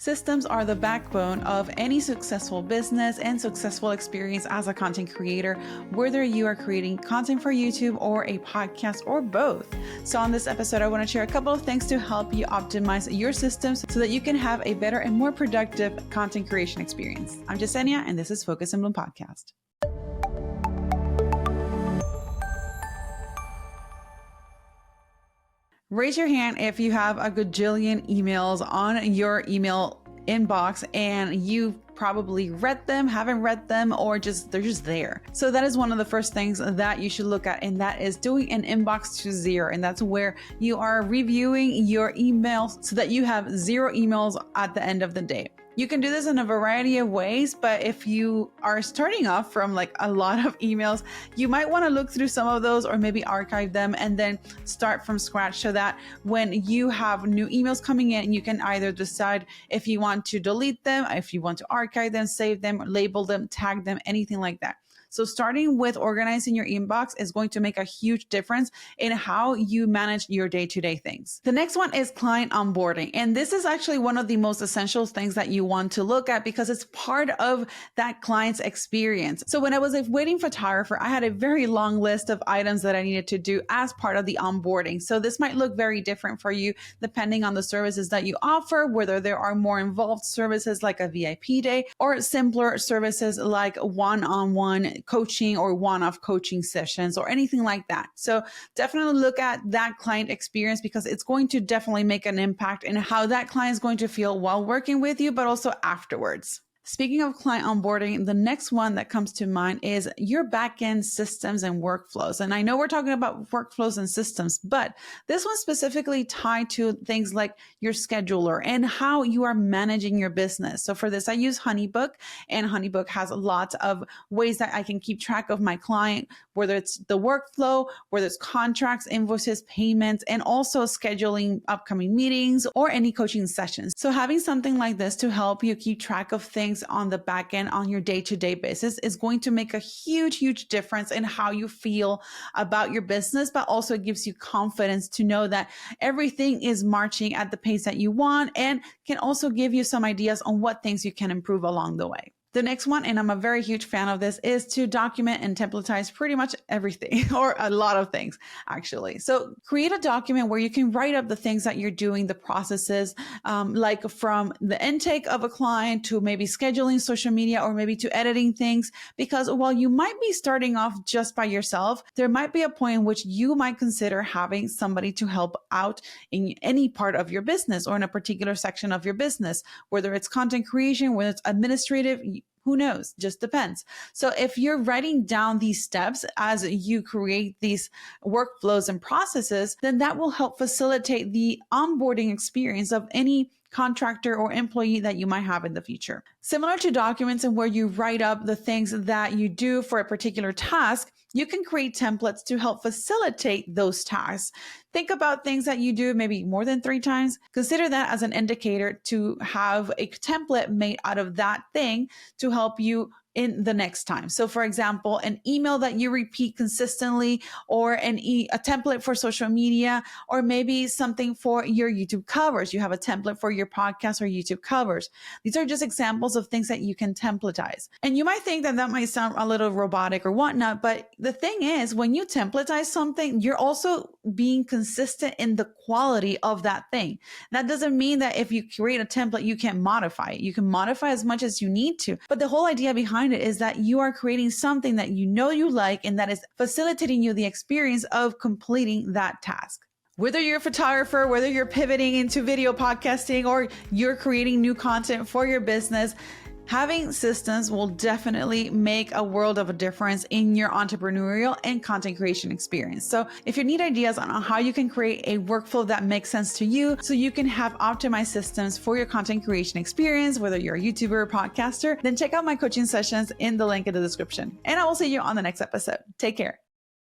Systems are the backbone of any successful business and successful experience as a content creator, whether you are creating content for YouTube or a podcast or both. So on this episode, I want to share a couple of things to help you optimize your systems so that you can have a better and more productive content creation experience. I'm Yesenia, and this is Focus and Bloom Podcast. Raise your hand if you have a gajillion emails on your email inbox and you've probably read them, haven't read them, or they're just there. So that is one of the first things that you should look at, and that is doing an inbox to zero. And that's where you are reviewing your emails so that you have zero emails at the end of the day. You can do this in a variety of ways, but if you are starting off from like a lot of emails, you might want to look through some of those or maybe archive them and then start from scratch so that when you have new emails coming in, you can either decide if you want to delete them, if you want to archive them, save them, label them, tag them, anything like that. So starting with organizing your inbox is going to make a huge difference in how you manage your day-to-day things. The next one is client onboarding. And this is actually one of the most essential things that you want to look at because it's part of that client's experience. So when I was a wedding photographer, I had a very long list of items that I needed to do as part of the onboarding. So this might look very different for you depending on the services that you offer, whether there are more involved services like a VIP day or simpler services like one-on-one coaching or one-off coaching sessions or anything like that. So definitely look at that client experience because it's going to definitely make an impact in how that client is going to feel while working with you, but also afterwards. Speaking of client onboarding, the next one that comes to mind is your backend systems and workflows. And I know we're talking about workflows and systems, but this one's specifically tied to things like your scheduler and how you are managing your business. So for this, I use HoneyBook, and HoneyBook has lots of ways that I can keep track of my client, whether it's the workflow, whether it's contracts, invoices, payments, and also scheduling upcoming meetings or any coaching sessions. So having something like this to help you keep track of things on the back end on your day-to-day basis is going to make a huge difference in how you feel about your business, but also gives you confidence to know that everything is marching at the pace that you want and can also give you some ideas on what things you can improve along the way. The next one, and I'm a very huge fan of this, is to document and templatize pretty much everything or a lot of things, actually. So create a document where you can write up the things that you're doing, the processes, like from the intake of a client to maybe scheduling social media or maybe to editing things. Because while you might be starting off just by yourself, there might be a point in which you might consider having somebody to help out in any part of your business or in a particular section of your business, whether it's content creation, whether it's administrative. Who knows? Just depends. So if you're writing down these steps as you create these workflows and processes, then that will help facilitate the onboarding experience of any contractor or employee that you might have in the future. Similar to documents and where you write up the things that you do for a particular task, you can create templates to help facilitate those tasks. Think about things that you do maybe more than 3 times. Consider that as an indicator to have a template made out of that thing to help you in the next time. So for example, an email that you repeat consistently, or a template for social media, or maybe something for your YouTube covers. You have a template for your podcast or YouTube covers. These are just examples of things that you can templatize. And you might think that that might sound a little robotic or whatnot, but the thing is, when you templatize something, you're also being consistent in the quality of that thing. That doesn't mean that if you create a template, you can't modify it. You can modify as much as you need to, but the whole idea behind it is that you are creating something that you know you like and that is facilitating you the experience of completing that task. Whether you're a photographer, whether you're pivoting into video podcasting, or you're creating new content for your business, having systems will definitely make a world of a difference in your entrepreneurial and content creation experience. So if you need ideas on how you can create a workflow that makes sense to you so you can have optimized systems for your content creation experience, whether you're a YouTuber or podcaster, then check out my coaching sessions in the link in the description. And I will see you on the next episode. Take care.